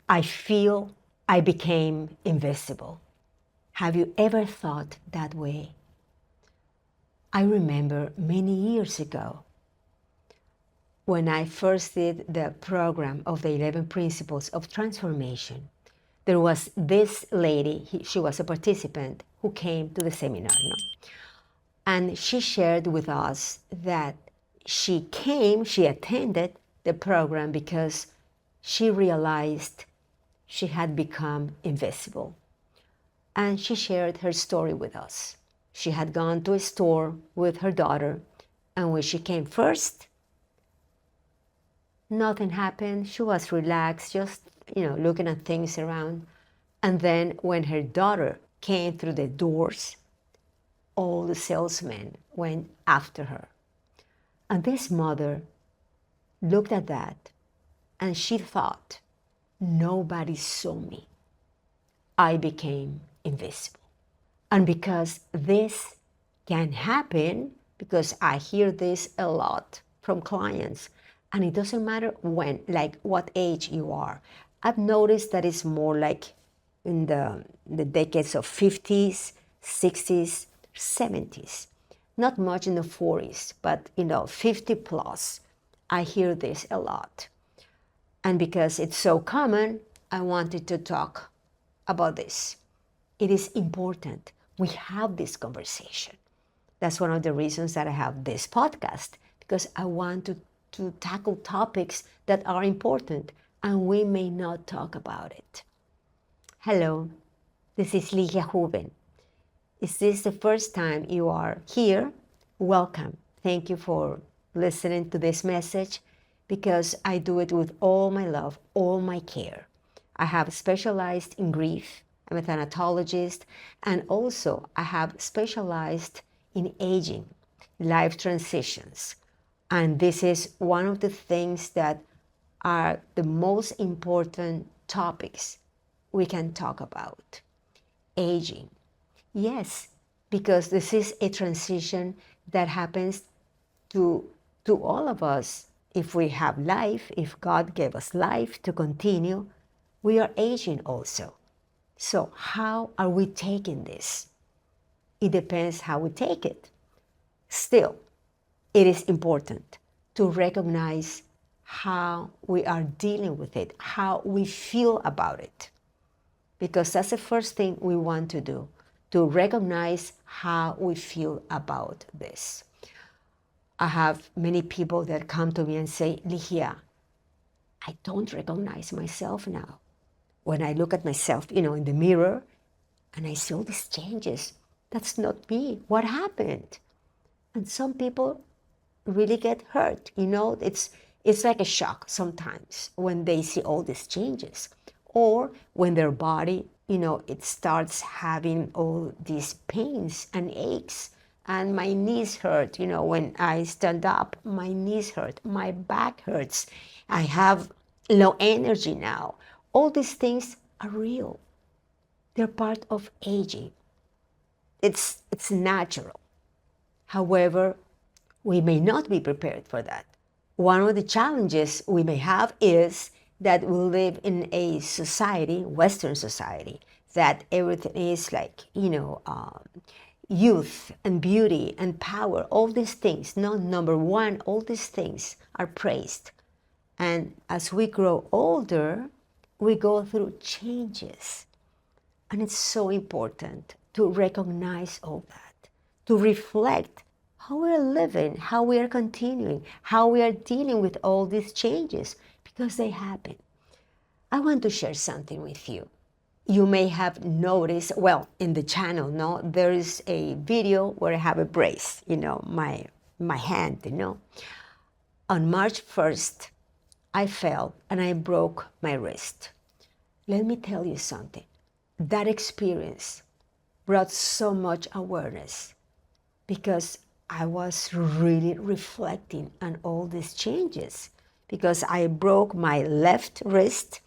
I feel I became invisible. Have you ever thought that way? I remember many years ago when I first did the program of the 11 Principles of Transformation. There was this lady, she was a participant who came to the seminar. No? And she shared with us that she attended the program because she realized she had become invisible. And she shared her story with us. She had gone to a store with her daughter, and when she came first, nothing happened. She was relaxed, just looking at things around. And then when her daughter came through the doors, all the salesmen went after her. And this mother looked at that and she thought, nobody saw me. I became invisible. And because this can happen, because I hear this a lot from clients, and it doesn't matter when, like what age you are. I've noticed that it's more like in the decades of 50s, 60s, 70s. Not much in the 40s, but 50 plus. I hear this a lot. And because it's so common, I wanted to talk about this. It is important we have this conversation. That's one of the reasons that I have this podcast, because I want to tackle topics that are important and we may not talk about it. Hello, this is Ligia Houben. Is this the first time you are here? Welcome. Thank you for listening to this message, because I do it with all my love, all my care. I have specialized in grief. I'm a thanatologist, and also I have specialized in aging, life transitions. And this is one of the things that are the most important topics we can talk about. Aging. Yes, because this is a transition that happens to all of us. If we have life, if God gave us life to continue, we are aging also. So how are we taking this? It depends how we take it. Still, it is important to recognize how we are dealing with it, how we feel about it. Because that's the first thing we want to do, to recognize how we feel about this. I have many people that come to me and say, Ligia, I don't recognize myself now. When I look at myself, in the mirror, and I see all these changes, that's not me. What happened? And some people really get hurt. It's like a shock sometimes when they see all these changes, or when their body, it starts having all these pains and aches. And my knees hurt, when I stand up, my knees hurt, my back hurts. I have low energy now. All these things are real. They're part of aging. It's natural. However, we may not be prepared for that. One of the challenges we may have is that we live in a society, Western society, that everything is like, youth and beauty and power, all these things. No, number one, all these things are praised. And as we grow older, we go through changes. And it's so important to recognize all that, to reflect how we're living, how we are continuing, how we are dealing with all these changes, because they happen. I want to share something with you. You may have noticed, in the channel, there is a video where I have a brace, my hand, On March 1st, I fell and I broke my wrist. Let me tell you something. That experience brought so much awareness, because I was really reflecting on all these changes, because I broke my left wrist.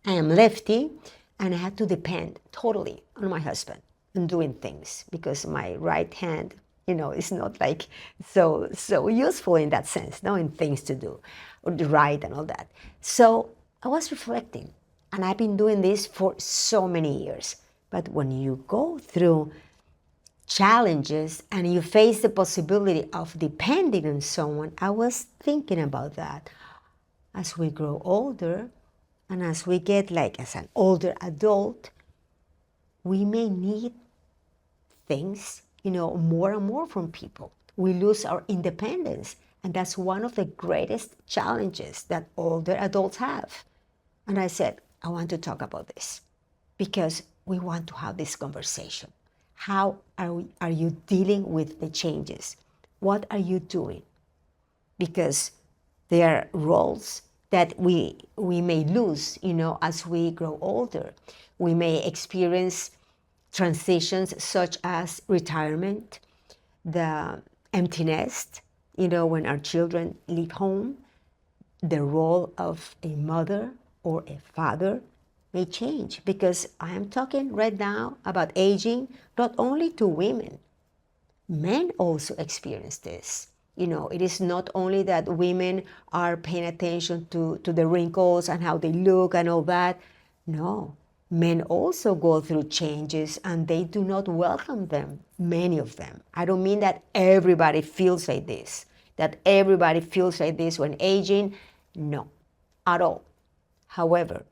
I am lefty, and I had to depend totally on my husband in doing things, because my right hand, is not like so useful in that sense, knowing things to do, or the right and all that. So I was reflecting, And I've been doing this for so many years. But when you go through challenges and you face the possibility of depending on someone, I was thinking about that. As we grow older and as we get like as an older adult, we may need things, more and more from people. We lose our independence. And that's one of the greatest challenges that older adults have. And I said, I want to talk about this because we want to have this conversation. How are you dealing with the changes? What are you doing? Because there are roles that we may lose, as we grow older. We may experience transitions such as retirement, the empty nest, when our children leave home, the role of a mother or a father may change, because I am talking right now about aging not only to women. Men also experience this. It is not only that women are paying attention to the wrinkles and how they look and all that. No, men also go through changes and they do not welcome them, many of them. I don't mean that everybody feels like this, when aging. No, at all. However,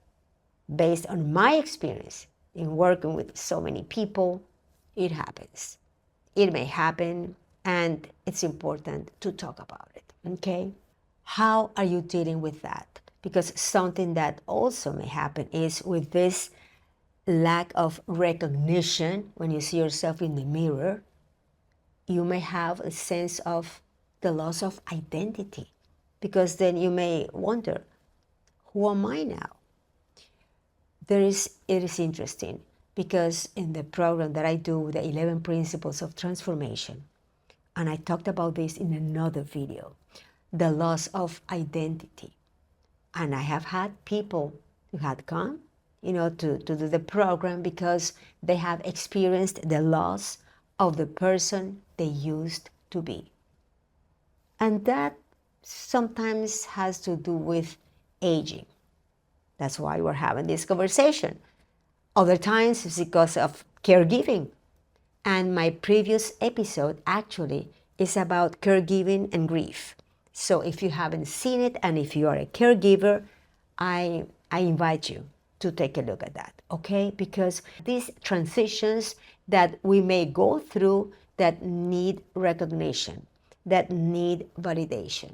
based on my experience in working with so many people, it happens. It may happen, and it's important to talk about it, okay? How are you dealing with that? Because something that also may happen is with this lack of recognition. When you see yourself in the mirror, you may have a sense of the loss of identity, because then you may wonder, who am I now? It is interesting, because in the program that I do, the 11 Principles of Transformation, and I talked about this in another video, the loss of identity. And I have had people who had come, to do the program because they have experienced the loss of the person they used to be. And that sometimes has to do with aging. That's why we're having this conversation. Other times it's because of caregiving. And my previous episode actually is about caregiving and grief. So if you haven't seen it, and if you are a caregiver, I invite you to take a look at that, okay? Because these transitions that we may go through that need recognition, that need validation.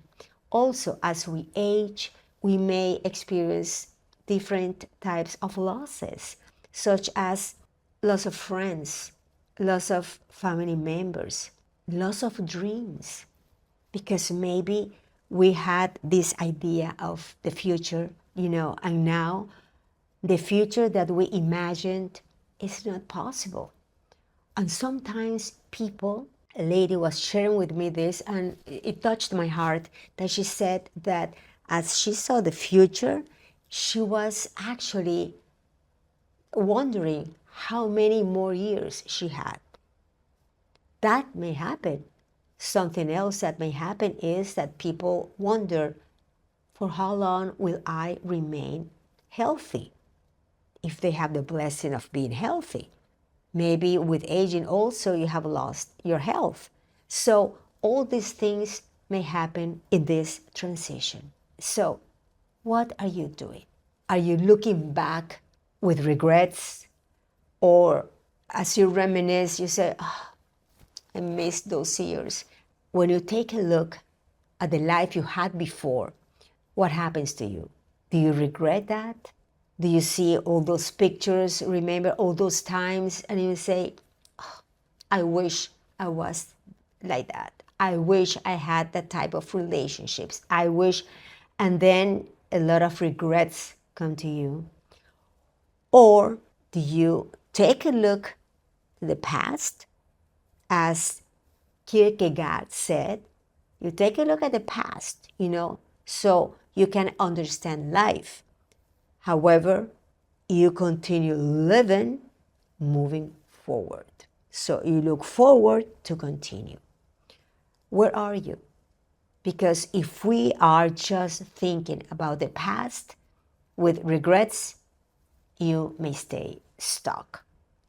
Also, as we age, we may experience different types of losses, such as loss of friends, loss of family members, loss of dreams, because maybe we had this idea of the future, and now the future that we imagined is not possible. And sometimes people, a lady was sharing with me this, and it touched my heart, that she said that as she saw the future, she was actually wondering how many more years she had. That may happen. Something else that may happen is that people wonder, for how long will I remain healthy? If they have the blessing of being healthy. Maybe with aging also you have lost your health. So all these things may happen in this transition. So what are you doing? Are you looking back with regrets? Or as you reminisce, you say, oh, I missed those years. When you take a look at the life you had before, what happens to you? Do you regret that? Do you see all those pictures, remember all those times, and you say, oh, I wish I was like that. I wish I had that type of relationships. I wish, and then a lot of regrets come to you. Or do you take a look to the past? As Kierkegaard said, you take a look at the past, so you can understand life. However, you continue living, moving forward. So you look forward to continue. Where are you? Because if we are just thinking about the past with regrets, you may stay stuck.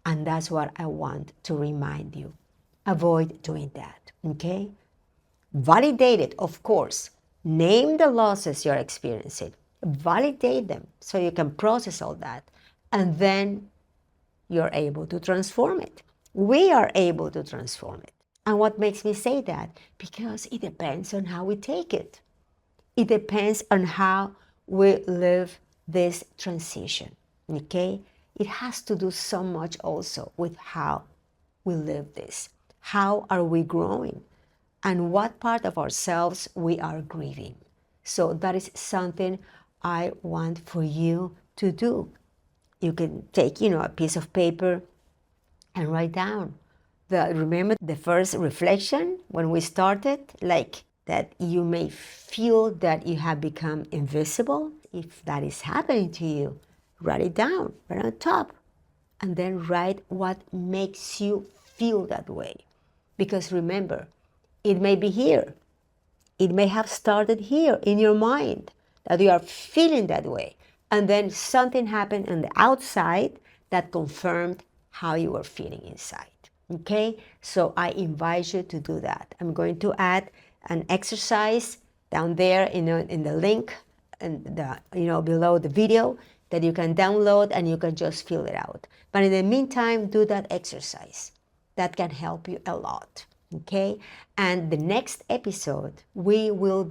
And that's what I want to remind you. Avoid doing that, okay? Validate it, of course. Name the losses you're experiencing. Validate them so you can process all that. And then you're able to transform it. We are able to transform it. And what makes me say that? Because it depends on how we take it. It depends on how we live this transition, okay? It has to do so much also with how we live this. How are we growing? And what part of ourselves we are grieving. So that is something I want for you to do. You can take, a piece of paper and write down. Remember the first reflection when we started? Like that you may feel that you have become invisible. If that is happening to you, write it down, right on top. And then write what makes you feel that way. Because remember, it may be here. It may have started here in your mind that you are feeling that way. And then something happened on the outside that confirmed how you were feeling inside. Okay? So I invite you to do that. I'm going to add an exercise down there in the link and below the video that you can download and you can just fill it out. But in the meantime, do that exercise. That can help you a lot. Okay? And the next episode, we will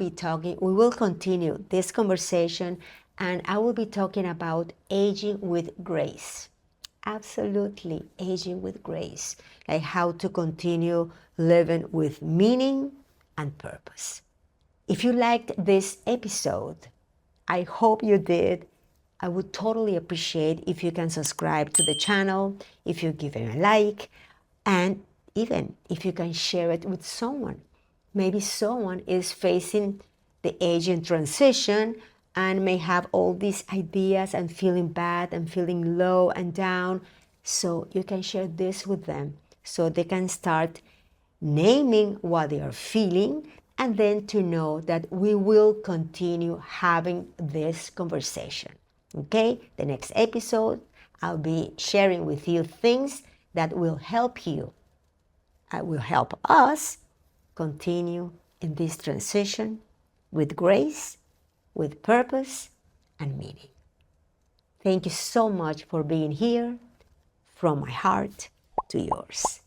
continue this conversation, and I will be talking about aging with grace. Absolutely, aging with grace. Like how to continue living with meaning and purpose. If you liked this episode, I hope you did. I would totally appreciate if you can subscribe to the channel, if you give it a like, and even if you can share it with someone. Maybe someone is facing the aging transition and may have all these ideas and feeling bad and feeling low and down. So you can share this with them so they can start naming what they are feeling, and then to know that we will continue having this conversation. Okay? The next episode, I'll be sharing with you things that will help you, will help us continue in this transition with grace, with purpose, and meaning. Thank you so much for being here, from my heart to yours.